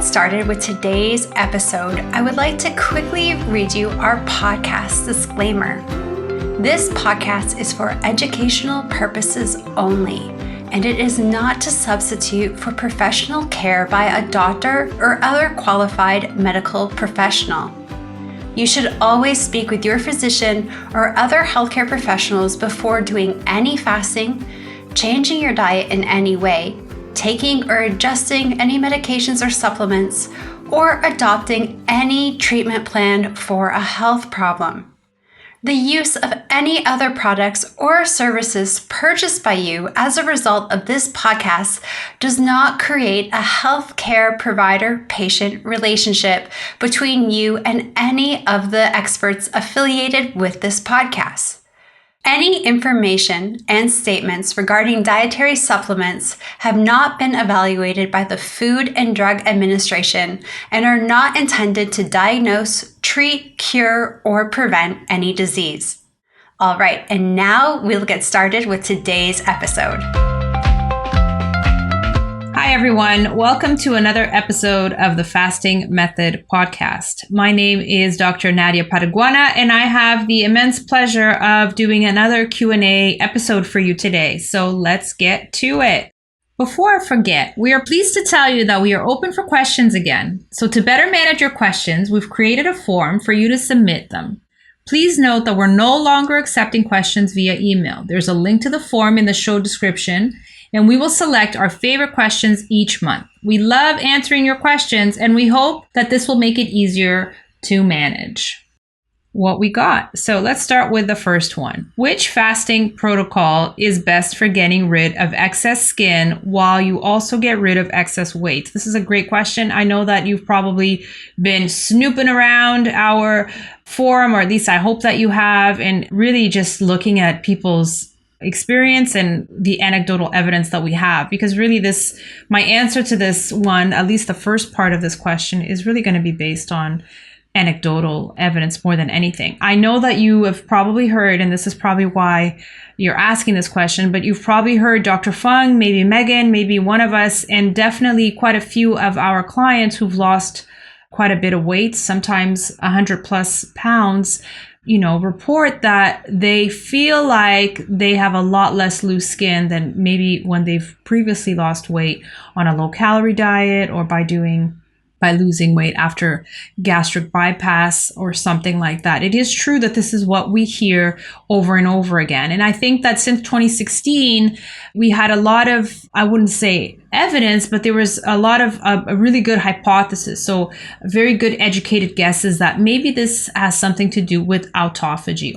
started with today's episode, I would like to quickly read you our podcast disclaimer. This podcast is for educational purposes only, and it is not to substitute for professional care by a doctor or other qualified medical professional. You should always speak with your physician or other healthcare professionals before doing any fasting, changing your diet in any way, taking or adjusting any medications or supplements, or adopting any treatment plan for a health problem. The use of any other products or services purchased by you as a result of this podcast does not create a healthcare provider-patient relationship between you and any of the experts affiliated with this podcast. Any information and statements regarding dietary supplements have not been evaluated by the Food and Drug Administration and are not intended to diagnose, treat, cure, or prevent any disease. All right, and now we'll get started with today's episode. Hi, everyone. Welcome to another episode of the Fasting Method podcast. My name is Dr. Nadia, and I have the immense pleasure of doing another Q&A episode for you today. So let's get to it. Before I forget, we are pleased to tell you that we are open for questions again. So to better manage your questions, we've created a form for you to submit them. Please note that we're no longer accepting questions via email. There's a link to the form in the show description, and we will select our favorite questions each month. We love answering your questions, and we hope that this will make it easier to manage what we got. So let's start with the first one. Which fasting protocol is best for getting rid of excess skin while you also get rid of excess weight? This is a great question. I know that you've probably been snooping around our forum, or at least I hope that you have, and really just looking at people's experience and the anecdotal evidence that we have, because really my answer to this one, at least the first part of this question, is really going to be based on anecdotal evidence more than anything. I know that you have probably heard, and this is probably why you're asking this question, but you've probably heard Dr. Fung, maybe Megan, maybe one of us, and definitely quite a few of our clients who've lost quite a bit of weight, sometimes 100 plus pounds, report that they feel like they have a lot less loose skin than maybe when they've previously lost weight on a low calorie diet or by losing weight after gastric bypass or something like that. It is true that this is what we hear over and over again. And I think that since 2016, we had a lot of, I wouldn't say evidence, but there was a lot of a really good hypothesis. So very good educated guesses that maybe this has something to do with autophagy,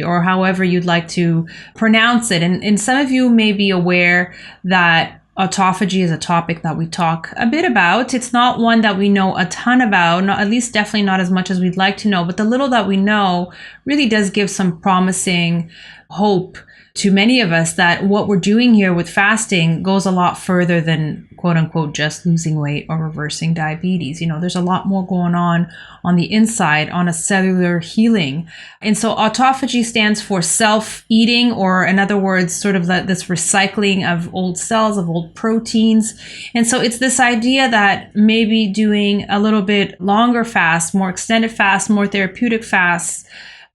or however you'd like to pronounce it. And some of you may be aware that autophagy is a topic that we talk a bit about. It's not one that we know a ton about, at least definitely not as much as we'd like to know, but the little that we know really does give some promising hope to many of us that what we're doing here with fasting goes a lot further than quote unquote just losing weight or reversing diabetes. There's a lot more going on the inside, on a cellular healing. And so autophagy stands for self-eating, or in other words, sort of this recycling of old cells, of old proteins. And so it's this idea that maybe doing a little bit longer fast, more extended fast, more therapeutic fast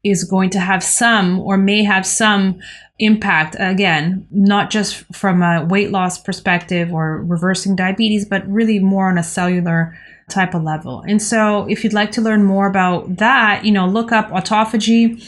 is going to have some, or may have some impact, again, not just from a weight loss perspective or reversing diabetes, but really more on a cellular type of level. And so if you'd like to learn more about that, look up autophagy.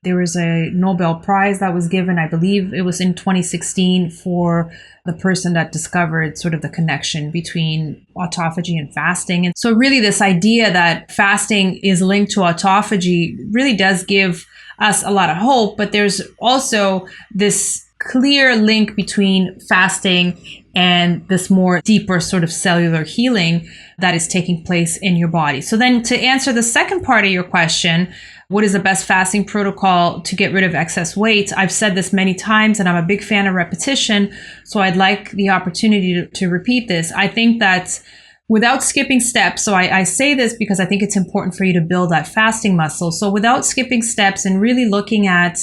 There was a Nobel Prize that was given, I believe it was in 2016, for the person that discovered sort of the connection between autophagy and fasting. And so really this idea that fasting is linked to autophagy really does give us a lot of hope, but there's also this clear link between fasting and this more deeper sort of cellular healing that is taking place in your body. So then to answer the second part of your question, what is the best fasting protocol to get rid of excess weight? I've said this many times, and I'm a big fan of repetition, so I'd like the opportunity to repeat this. I think that without skipping steps, so I say this because I think it's important for you to build that fasting muscle. So without skipping steps and really looking at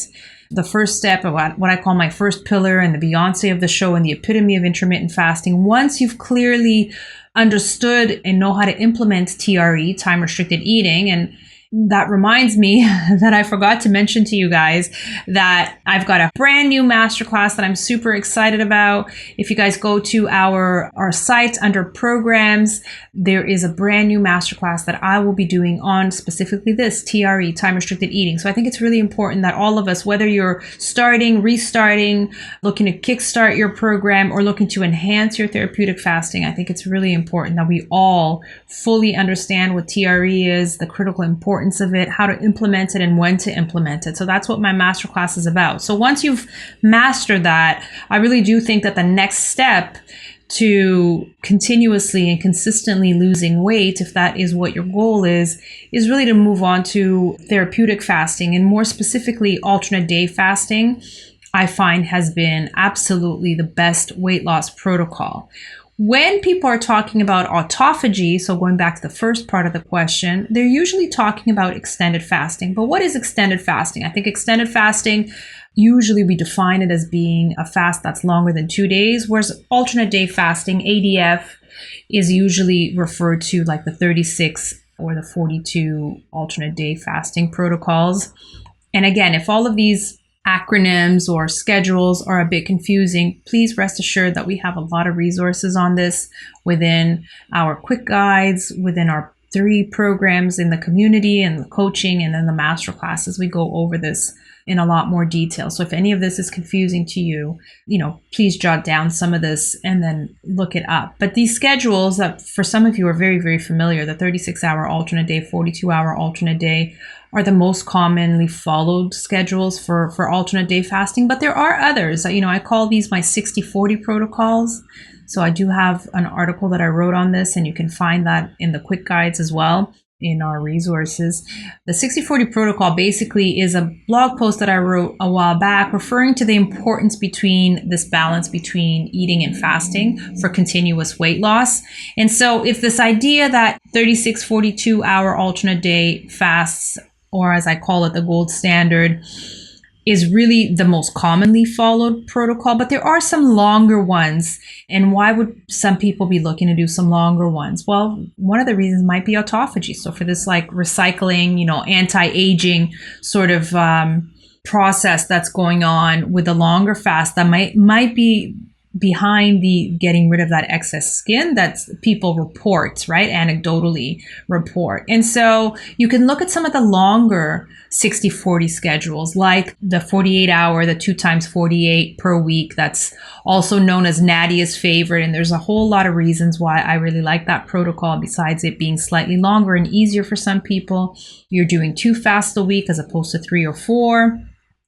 the first step of what I call my first pillar and the Beyonce of the show and the epitome of intermittent fasting. Once you've clearly understood and know how to implement TRE, time restricted eating, and that reminds me that I forgot to mention to you guys that I've got a brand new masterclass that I'm super excited about. If you guys go to our site under programs, there is a brand new masterclass that I will be doing on specifically this TRE, time restricted eating. So I think it's really important that all of us, whether you're starting, restarting, looking to kickstart your program, or looking to enhance your therapeutic fasting, I think it's really important that we all fully understand what TRE is, the critical importance of it, how to implement it, and when to implement it. So that's what my masterclass is about. So once you've mastered that, I really do think that the next step to continuously and consistently losing weight, if that is what your goal is really to move on to therapeutic fasting, and more specifically alternate day fasting, I find has been absolutely the best weight loss protocol. When people are talking about autophagy, so going back to the first part of the question, they're usually talking about extended fasting. But what is extended fasting? I think extended fasting, usually we define it as being a fast that's longer than 2 days, whereas alternate day fasting, ADF, is usually referred to like the 36 or the 42 alternate day fasting protocols. And again, if all of these acronyms or schedules are a bit confusing, please rest assured that we have a lot of resources on this within our quick guides, within our 3 programs in the community and the coaching, and then the master classes. We go over this in a lot more detail. So if any of this is confusing to you, please jot down some of this and then look it up. But these schedules that for some of you are very, very familiar, the 36-hour alternate day, 42-hour alternate day, are the most commonly followed schedules for alternate day fasting. But there are others. I call these my 60-40 protocols. So I do have an article that I wrote on this, and you can find that in the quick guides as well in our resources. The 60-40 protocol basically is a blog post that I wrote a while back referring to the importance between this balance between eating and fasting for continuous weight loss. And so if this idea that 36, 42-hour alternate day fasts, or as I call it, the gold standard, is really the most commonly followed protocol, but there are some longer ones. And why would some people be looking to do some longer ones? Well, one of the reasons might be autophagy. So for this like recycling, anti-aging sort of process that's going on with the longer fast, that might be behind the getting rid of that excess skin that people report, right? Anecdotally report. And so you can look at some of the longer 60-40 schedules, like the 48-hour, the 2 times 48 per week. That's also known as Nadia's favorite. And there's a whole lot of reasons why I really like that protocol, besides it being slightly longer and easier for some people. You're doing 2 fasts a week as opposed to 3 or 4.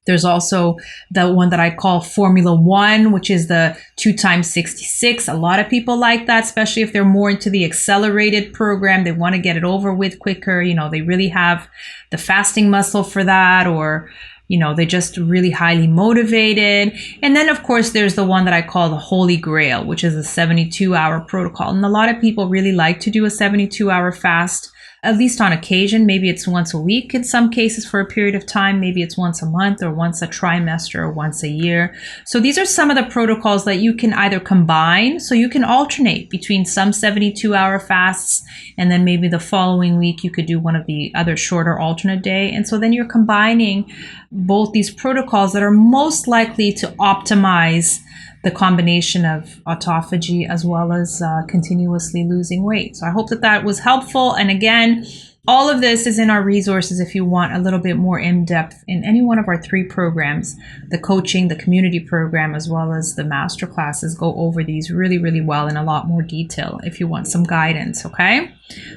There's also the one that I call Formula 1, which is the 2 times 66. A lot of people like that, especially if they're more into the accelerated program. They want to get it over with quicker. They really have the fasting muscle for that, or, they just really highly motivated. And then, of course, there's the one that I call the Holy Grail, which is a 72-hour protocol. And a lot of people really like to do a 72-hour fast, at least on occasion. Maybe it's once a week in some cases for a period of time. Maybe it's once a month or once a trimester or once a year. So these are some of the protocols that you can either combine. So you can alternate between some 72-hour fasts, and then maybe the following week you could do one of the other shorter alternate day. And so then you're combining both these protocols that are most likely to optimize the combination of autophagy as well as continuously losing weight. So I hope that was helpful. And again, all of this is in our resources if you want a little bit more in-depth in any one of our 3 programs, the coaching, the community program, as well as the master classes. Go over these really, really well in a lot more detail if you want some guidance, okay?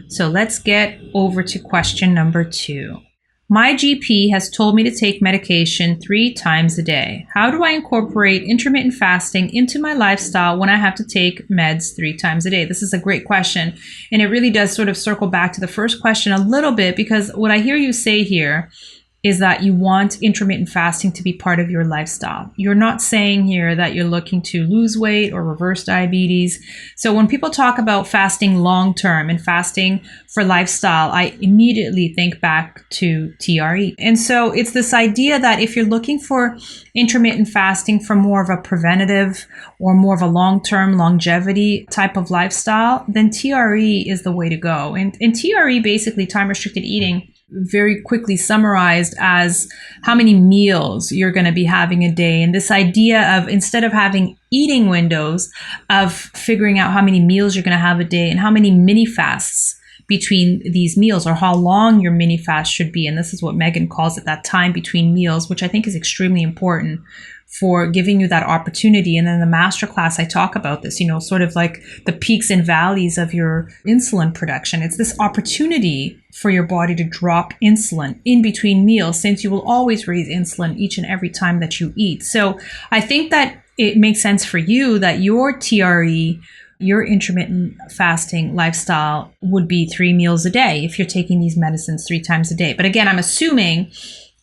So let's get over to question number 2. My GP has told me to take medication 3 times a day. How do I incorporate intermittent fasting into my lifestyle when I have to take meds 3 times a day? This is a great question. And it really does sort of circle back to the first question a little bit, because what I hear you say here is that you want intermittent fasting to be part of your lifestyle. You're not saying here that you're looking to lose weight or reverse diabetes. So when people talk about fasting long-term and fasting for lifestyle, I immediately think back to TRE. And so it's this idea that if you're looking for intermittent fasting for more of a preventative or more of a long-term longevity type of lifestyle, then TRE is the way to go. And TRE, basically time restricted eating, very quickly summarized as how many meals you're going to be having a day. And this idea of, instead of having eating windows, of figuring out how many meals you're going to have a day and how many mini fasts between these meals, or how long your mini fast should be. And this is what Megan calls it, that time between meals, which I think is extremely important for giving you that opportunity. And then the masterclass, I talk about this, sort of like the peaks and valleys of your insulin production. It's this opportunity for your body to drop insulin in between meals, since you will always raise insulin each and every time that you eat. So I think that it makes sense for you that your TRE, your intermittent fasting lifestyle, would be 3 meals a day if you're taking these medicines 3 times a day. But again, I'm assuming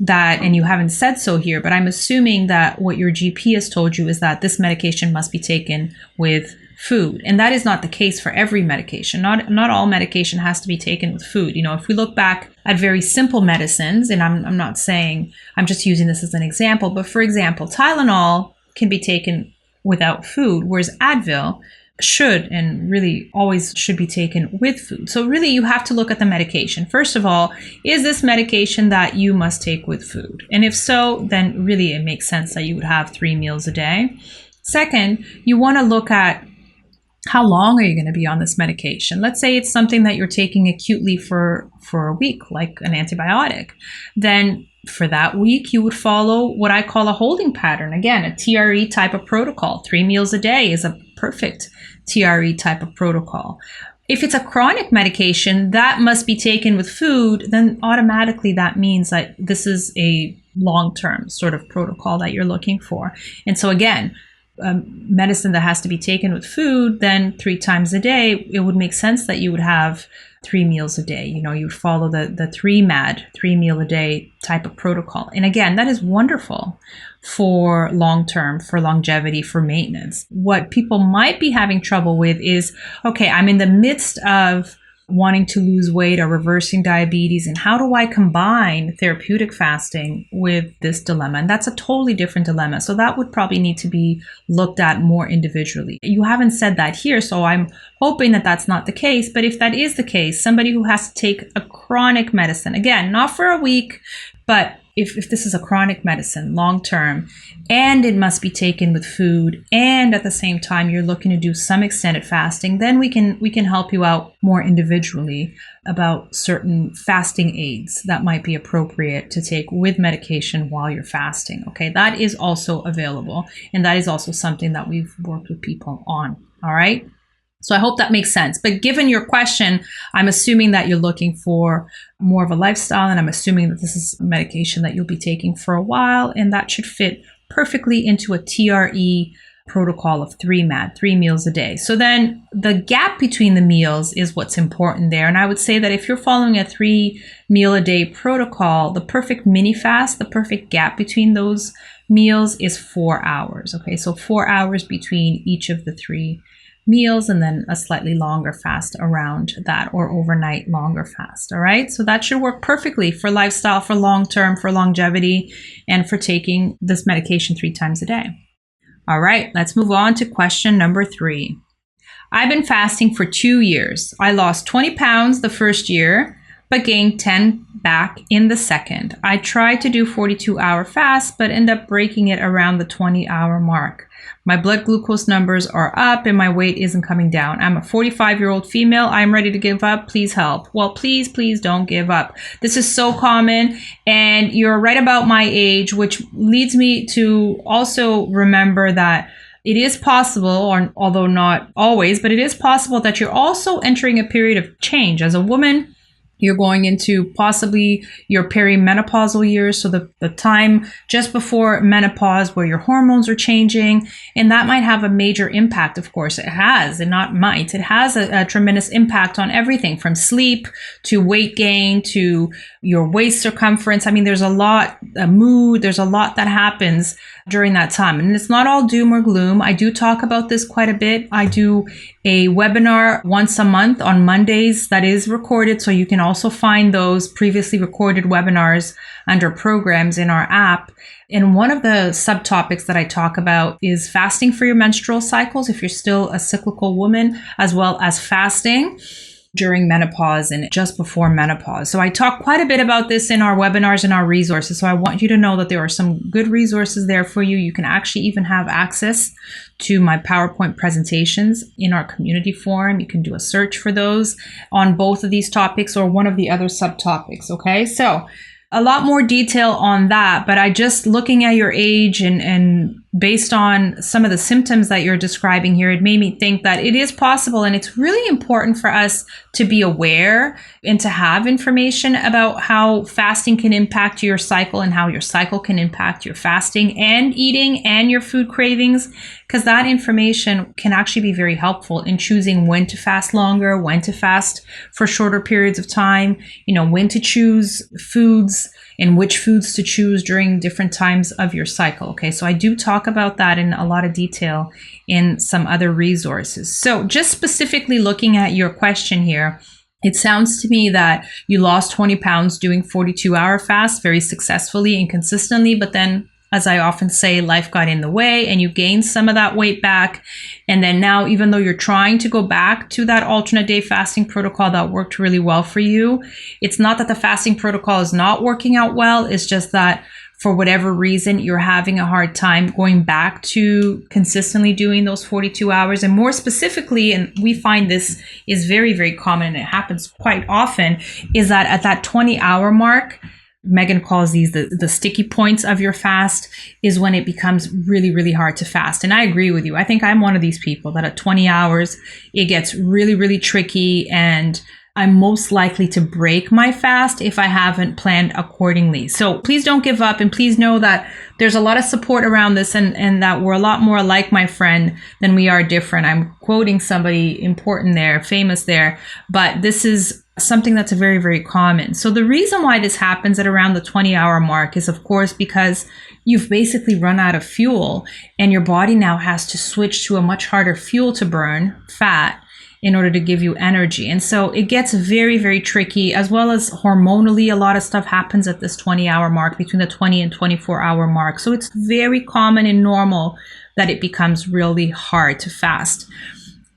that, and you haven't said so here, but I'm assuming that what your GP has told you is that this medication must be taken with food. And that is not the case for every medication. Not all medication has to be taken with food. If we look back at very simple medicines, and I'm not saying, I'm just using this as an example, but for example, Tylenol can be taken without food, whereas Advil should, and really always should, be taken with food. So really you have to look at the medication. First of all, is this medication that you must take with food? And if so, then really it makes sense that you would have 3 meals a day. Second, you want to look at how long are you going to be on this medication? Let's say it's something that you're taking acutely for a week, like an antibiotic. Then for that week, you would follow what I call a holding pattern. Again, a TRE type of protocol. 3 meals a day is a perfect TRE type of protocol. If it's a chronic medication that must be taken with food, then automatically that means that this is a long-term sort of protocol that you're looking for. And so again, medicine that has to be taken with food, then 3 times a day, it would make sense that you would have 3 meals a day. You would follow the 3 meal a day type of protocol. And again, that is wonderful for long-term, for longevity, for maintenance. What people might be having trouble with is, okay, I'm in the midst of wanting to lose weight or reversing diabetes, and how do I combine therapeutic fasting with this dilemma? And that's a totally different dilemma. So that would probably need to be looked at more individually. You haven't said that here, so I'm hoping that that's not the case. But if that is the case, somebody who has to take a chronic medicine, again, not for a week, but if this is a chronic medicine long-term, and it must be taken with food, and at the same time you're looking to do some extended fasting, then we can help you out more individually about certain fasting aids that might be appropriate to take with medication while you're fasting. Okay, that is also available, and that is also something that we've worked with people on. All right. So I hope that makes sense. But given your question, I'm assuming that you're looking for more of a lifestyle, and I'm assuming that this is a medication that you'll be taking for a while, and that should fit perfectly into a TRE protocol of 3 meals a day. So then the gap between the meals is what's important there. And I would say that if you're following a 3 meal a day protocol, the perfect mini fast, the perfect gap between those meals is 4 hours. Okay, so 4 hours between each of the 3 meals, and then a slightly longer fast around that, or overnight longer fast. All right. So that should work perfectly for lifestyle, for long-term, for longevity, and for taking this medication 3 times a day. All right. Let's move on to question number 3. I've been fasting for 2 years. I lost 20 pounds the first year, but gained 10 back in the second. I tried to do 42-hour fast, but end up breaking it around the 20-hour mark. My blood glucose numbers are up and my weight isn't coming down. I'm a 45-year-old female. I'm ready to give up. Please help. Well, please don't give up. This is so common, and you're right about my age, which leads me to also remember that it is possible, or although not always, but it is possible that you're also entering a period of change. As a woman, You're going into possibly your perimenopausal years, so the time just before menopause where your hormones are changing, and that might have a major impact. Of course, it has, and not might. It has a tremendous impact on everything from sleep to weight gain to your waist circumference. I mean, there's a lot, mood, there's a lot that happens during that time. And it's not all doom or gloom. I do talk about this quite a bit. I do a webinar once a month on Mondays that is recorded. So you can also find those previously recorded webinars under programs in our app. And one of the subtopics that I talk about is fasting for your menstrual cycles if you're still a cyclical woman, as well as fasting during menopause and just before menopause. So I talk quite a bit about this in our webinars and our resources. So I want you to know that there are some good resources there for you. You can actually even have access to my PowerPoint presentations in our community forum. You can do a search for those on both of these topics or one of the other subtopics. Okay, so a lot more detail on that, but I just looking at your age and based on some of the symptoms that you're describing here, it made me think that it is possible, and it's really important for us to be aware and to have information about how fasting can impact your cycle and how your cycle can impact your fasting and eating and your food cravings, because that information can actually be very helpful in choosing when to fast longer, when to fast for shorter periods of time, when to choose foods and which foods to choose during different times of your cycle. Okay, so I do talk about that in a lot of detail in some other resources. So just specifically looking at your question here, it sounds to me that you lost 20 pounds doing 42-hour fasts very successfully and consistently, but then, as I often say, life got in the way and you gained some of that weight back. And then now, even though you're trying to go back to that alternate day fasting protocol that worked really well for you, it's not that the fasting protocol is not working out well. It's just that for whatever reason, you're having a hard time going back to consistently doing those 42 hours. And more specifically, and we find this is very, very common and it happens quite often, is that at that 20-hour mark, Megan calls these the sticky points of your fast, is when it becomes really, really hard to fast. And I agree with you. I think I'm one of these people that at 20 hours, it gets really, really tricky, and I'm most likely to break my fast if I haven't planned accordingly. So please don't give up, and please know that there's a lot of support around this, and that we're a lot more like my friend than we are different. I'm quoting somebody important there, famous there, but this is something that's very, very common. So the reason why this happens at around the 20-hour mark is, of course, because you've basically run out of fuel and your body now has to switch to a much harder fuel to burn, fat, in order to give you energy. And so it gets very, very tricky, as well as hormonally. A lot of stuff happens at this 20-hour mark, between the 20 and 24-hour mark. So it's very common and normal that it becomes really hard to fast.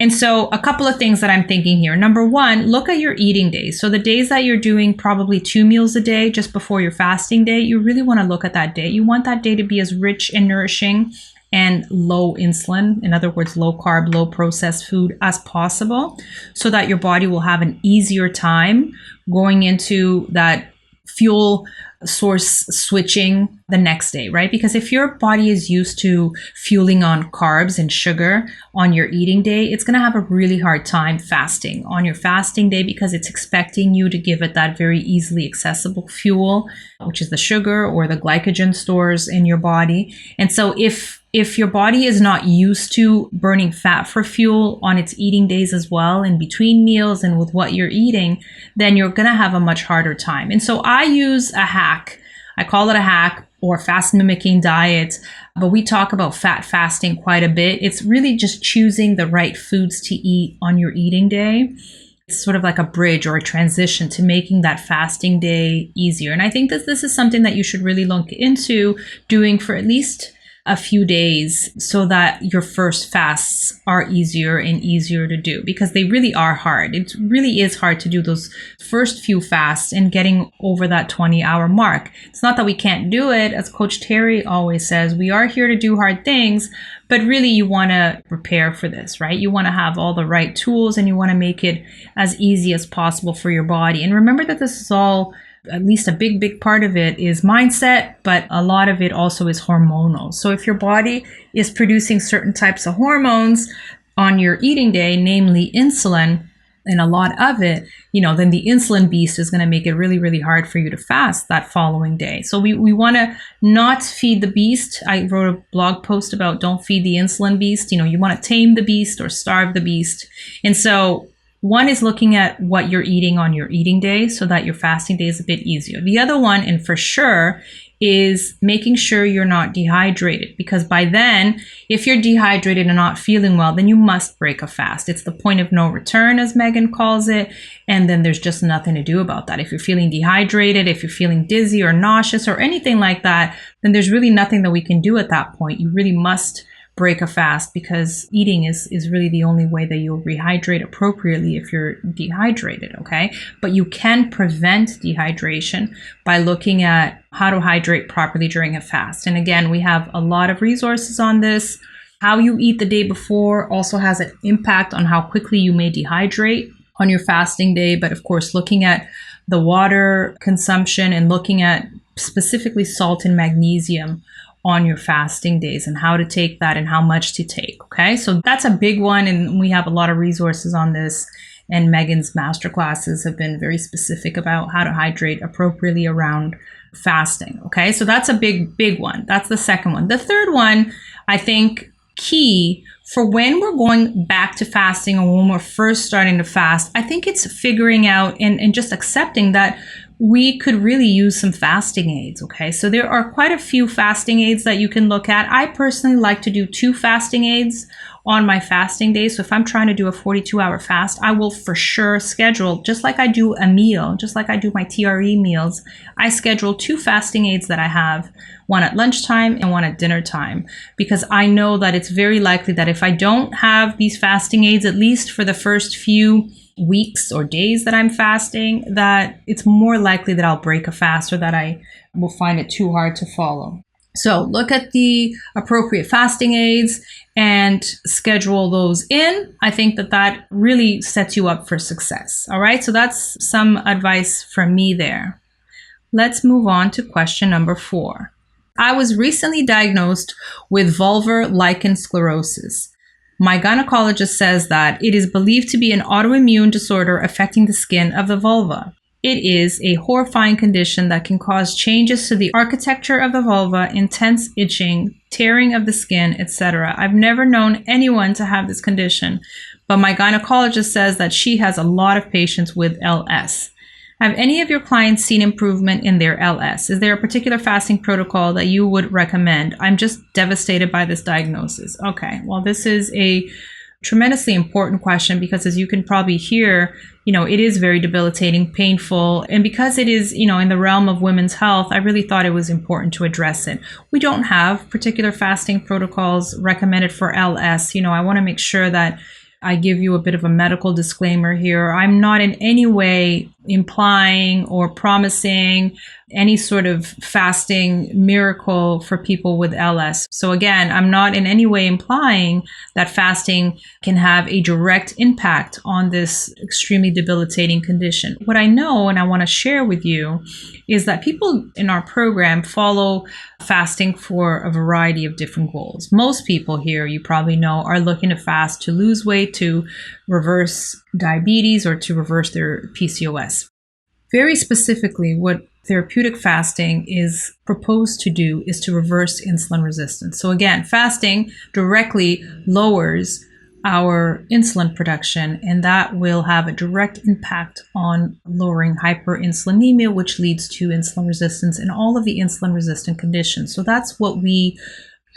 And so a couple of things that I'm thinking here. Number one, look at your eating days. So the days that you're doing probably 2 meals a day just before your fasting day, you really want to look at that day. You want that day to be as rich and nourishing and low insulin, in other words, low carb, low processed food as possible, so that your body will have an easier time going into that fuel source switching the next day, right? Because if your body is used to fueling on carbs and sugar on your eating day, it's going to have a really hard time fasting on your fasting day, because it's expecting you to give it that very easily accessible fuel, which is the sugar or the glycogen stores in your body. And so if your body is not used to burning fat for fuel on its eating days as well, in between meals and with what you're eating, then you're going to have a much harder time. And so I use a hack. I call it a hack or fast mimicking diet, but we talk about fat fasting quite a bit. It's really just choosing the right foods to eat on your eating day. It's sort of like a bridge or a transition to making that fasting day easier. And I think that this is something that you should really look into doing for at least a few days, so that your first fasts are easier and easier to do, because they really are hard. It really is hard to do those first few fasts and getting over that 20-hour mark. It's not that we can't do it. As Coach Terry always says, we are here to do hard things, but really you want to prepare for this, right? You want to have all the right tools, and you want to make it as easy as possible for your body. And remember that this is all, at least a big part of it is mindset, but a lot of it also is hormonal. So if your body is producing certain types of hormones on your eating day, namely insulin, and a lot of it, then the insulin beast is going to make it really, really hard for you to fast that following day. So we want to not feed the beast. I wrote a blog post about don't feed the insulin beast. You want to tame the beast or starve the beast. And so one is looking at what you're eating on your eating day so that your fasting day is a bit easier. The other one, and for sure, is making sure you're not dehydrated, because by then, if you're dehydrated and not feeling well, then you must break a fast. It's the point of no return, as Megan calls it, and then there's just nothing to do about that. If you're feeling dehydrated, if you're feeling dizzy or nauseous or anything like that, then there's really nothing that we can do at that point. You really must break a fast, because eating is really the only way that you'll rehydrate appropriately if you're dehydrated, okay? But you can prevent dehydration by looking at how to hydrate properly during a fast. And again, we have a lot of resources on this. How you eat the day before also has an impact on how quickly you may dehydrate on your fasting day. But of course, looking at the water consumption and looking at specifically salt and magnesium on your fasting days and how to take that and how much to take. Okay, so that's a big one, and we have a lot of resources on this, and Megan's masterclasses have been very specific about how to hydrate appropriately around fasting. Okay, so that's a big one. That's the second one. The third one, I think, key for when we're going back to fasting or when we're first starting to fast, I think it's figuring out and just accepting that we could really use some fasting aids. Okay, so there are quite a few fasting aids that you can look at. I personally like to do 2 fasting aids on my fasting day. So if I'm trying to do a 42-hour fast, I will for sure schedule, just like I do a meal, just like I do my TRE meals, I schedule 2 fasting aids that I have, one at lunchtime and one at dinner time, because I know that it's very likely that if I don't have these fasting aids, at least for the first few weeks or days that I'm fasting, that it's more likely that I'll break a fast or that I will find it too hard to follow. So look at the appropriate fasting aids and schedule those in. I think that really sets you up for success. All right, so that's some advice from me there. Let's move on to question number 4. I was recently diagnosed with vulvar lichen sclerosus. My gynecologist says that it is believed to be an autoimmune disorder affecting the skin of the vulva. It is a horrifying condition that can cause changes to the architecture of the vulva, intense itching, tearing of the skin, etc. I've never known anyone to have this condition, but my gynecologist says that she has a lot of patients with LS. Have any of your clients seen improvement in their LS? Is there a particular fasting protocol that you would recommend? I'm just devastated by this diagnosis. Okay, well, this is a tremendously important question because, as you can probably hear, it is very debilitating, painful. And because it is, in the realm of women's health, I really thought it was important to address it. We don't have particular fasting protocols recommended for LS. I want to make sure that I give you a bit of a medical disclaimer here. I'm not in any way implying or promising any sort of fasting miracle for people with LS. So again, I'm not in any way implying that fasting can have a direct impact on this extremely debilitating condition. What I know and I want to share with you is that people in our program follow fasting for a variety of different goals. Most people here, you probably know, are looking to fast to lose weight, to reverse diabetes, or to reverse their PCOS. Very specifically, what therapeutic fasting is proposed to do is to reverse insulin resistance. So again, fasting directly lowers our insulin production, and that will have a direct impact on lowering hyperinsulinemia, which leads to insulin resistance and all of the insulin resistant conditions. So that's what we,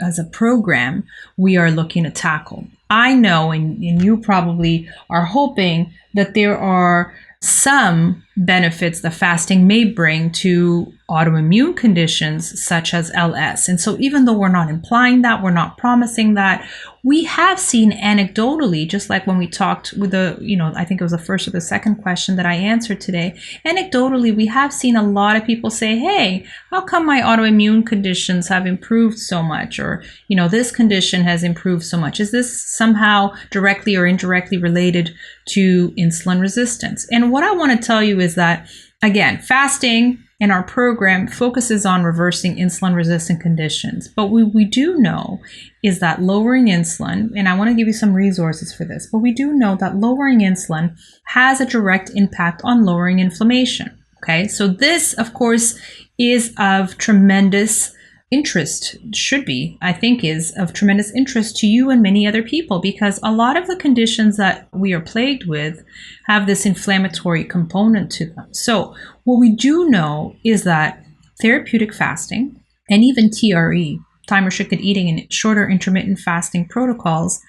as a program, we are looking to tackle. I know, and you probably are hoping, that there are some benefits that fasting may bring to autoimmune conditions such as LS. And so even though we're not implying that, we're not promising that, we have seen anecdotally, just like when we talked with I think it was the first or the second question that I answered today, anecdotally, we have seen a lot of people say, hey, how come my autoimmune conditions have improved so much? Or, this condition has improved so much. Is this somehow directly or indirectly related to insulin resistance? And what I want to tell you is that, again, fasting And our program focuses on reversing insulin-resistant conditions. But what we do know is that lowering insulin, and I want to give you some resources for this, but we do know that lowering insulin has a direct impact on lowering inflammation. Okay, so this, of course, is of tremendous interest, should be, I think, is of tremendous interest to you and many other people, because a lot of the conditions that we are plagued with have this inflammatory component to them. So what we do know is that therapeutic fasting and even TRE, time-restricted eating, and shorter intermittent fasting protocols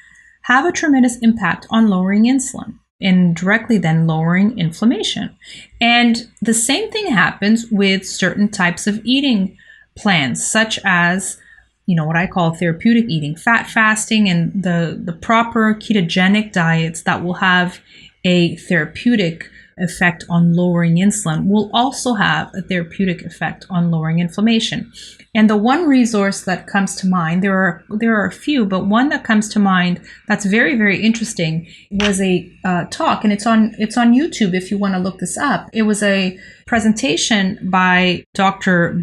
have a tremendous impact on lowering insulin and directly then lowering inflammation. And the same thing happens with certain types of eating plans, such as, what I call therapeutic eating, fat fasting, and the proper ketogenic diets that will have a therapeutic effect on lowering insulin will also have a therapeutic effect on lowering inflammation. And the one resource that comes to mind, there are a few, but one that comes to mind that's very, very interesting was a talk, and it's on YouTube if you want to look this up. It was a presentation by Dr.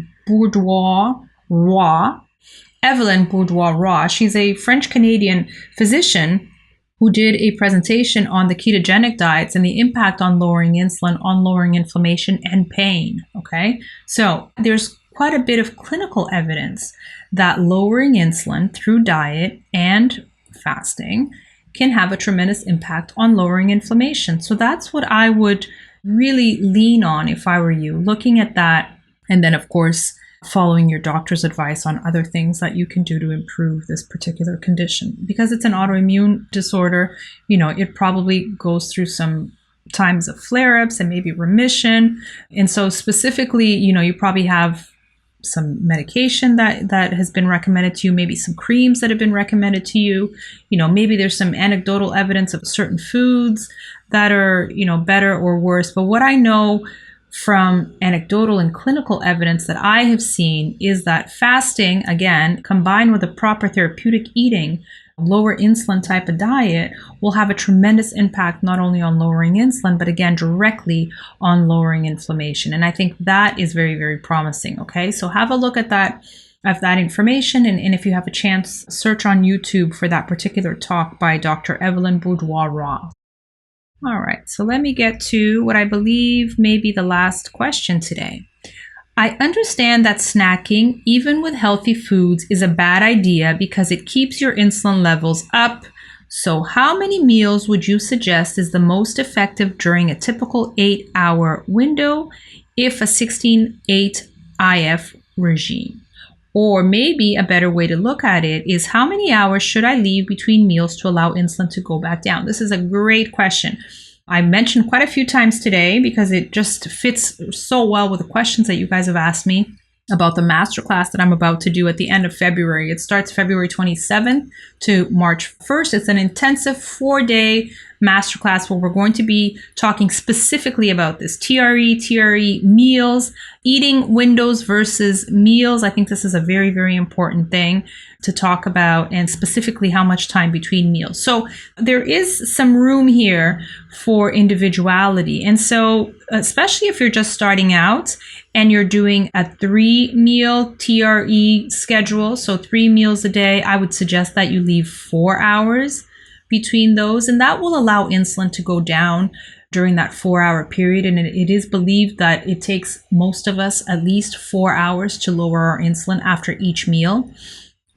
Evelyn Bourdois-Roy. She's a French-Canadian physician who did a presentation on the ketogenic diets and the impact on lowering insulin, on lowering inflammation and pain. Okay, so there's quite a bit of clinical evidence that lowering insulin through diet and fasting can have a tremendous impact on lowering inflammation. So that's what I would really lean on if I were you, looking at that. And then, of course, following your doctor's advice on other things that you can do to improve this particular condition. Because it's an autoimmune disorder, it probably goes through some times of flare-ups and maybe remission. And so specifically, you probably have some medication that has been recommended to you, maybe some creams that have been recommended to you. Maybe there's some anecdotal evidence of certain foods that are, better or worse. But what I know from anecdotal and clinical evidence that I have seen is that fasting, again, combined with a proper therapeutic eating, lower insulin type of diet, will have a tremendous impact not only on lowering insulin, but again, directly on lowering inflammation. And I think that is very, very promising. Okay, so have a look at that information. And if you have a chance, search on YouTube for that particular talk by Dr. Evelyn Bourdois-Roy. All right, so let me get to what I believe may be the last question today. I understand that snacking, even with healthy foods, is a bad idea because it keeps your insulin levels up. So how many meals would you suggest is the most effective during a typical 8-hour window if a 16-8 IF regime? Or maybe a better way to look at it is, how many hours should I leave between meals to allow insulin to go back down? This is a great question. I mentioned quite a few times today because it just fits so well with the questions that you guys have asked me about the masterclass that I'm about to do at the end of February. It starts February 27th to March 1st. It's an intensive 4-day masterclass where we're going to be talking specifically about this TRE meals, eating windows versus meals. I think this is a very, very important thing to talk about, and specifically how much time between meals. So there is some room here for individuality. And so especially if you're just starting out and you're doing a 3-meal TRE schedule, so 3 meals a day, I would suggest that you leave 4 hours between those, and that will allow insulin to go down during that 4-hour period. And it is believed that it takes most of us at least 4 hours to lower our insulin after each meal.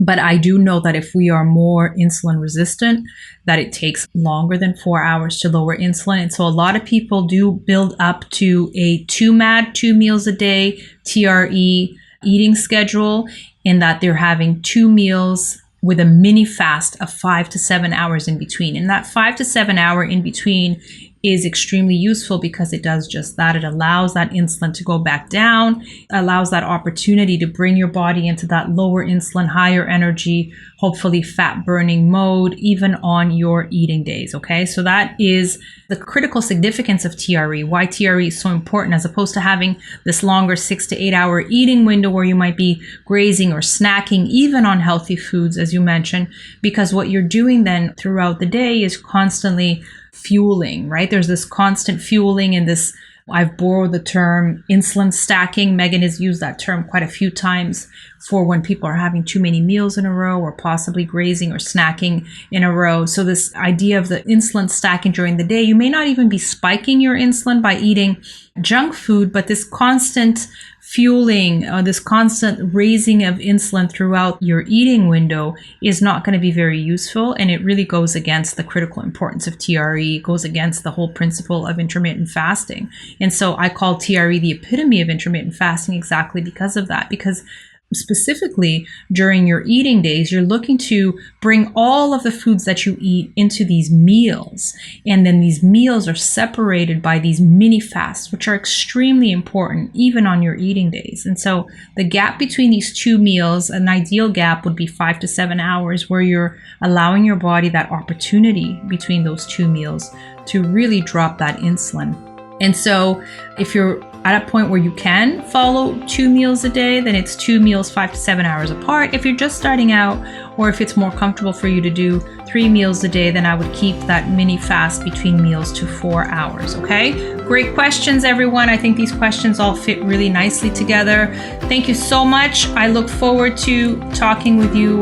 But I do know that if we are more insulin resistant, that it takes longer than 4 hours to lower insulin. And so a lot of people do build up to a 2MAD, 2 meals a day, TRE eating schedule, in that they're having 2 meals with a mini fast of 5 to 7 hours in between. And that 5 to 7 hour in between is extremely useful because it does just that. It allows that insulin to go back down, allows that opportunity to bring your body into that lower insulin, higher energy, hopefully fat burning mode, even on your eating days. Okay, so that is the critical significance of TRE, why TRE is so important, as opposed to having this longer 6 to 8 hour eating window where you might be grazing or snacking, even on healthy foods, as you mentioned, because what you're doing then throughout the day is constantly fueling, right? There's this constant fueling and this I've borrowed the term insulin stacking. Megan has used that term quite a few times for when people are having too many meals in a row or possibly grazing or snacking in a row. So this idea of the insulin stacking during the day, you may not even be spiking your insulin by eating junk food, but this constant fueling, this constant raising of insulin throughout your eating window is not going to be very useful. And it really goes against the critical importance of TRE. It goes against the whole principle of intermittent fasting. And so I call TRE the epitome of intermittent fasting exactly because of that, because specifically during your eating days, you're looking to bring all of the foods that you eat into these meals. And then these meals are separated by these mini fasts, which are extremely important even on your eating days. And so the gap between these two meals, an ideal gap would be 5 to 7 hours, where you're allowing your body that opportunity between those two meals to really drop that insulin. And so if you're at a point where you can follow 2 meals a day, then it's 2 meals 5 to 7 hours apart. If you're just starting out, or if it's more comfortable for you to do 3 meals a day, then I would keep that mini fast between meals to 4 hours. Okay? Great questions, everyone. I think these questions all fit really nicely together. Thank you so much. I look forward to talking with you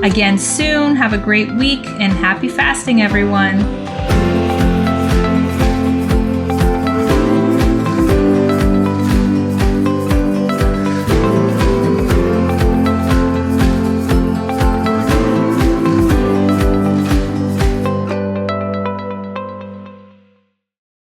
again soon. Have a great week and happy fasting, everyone.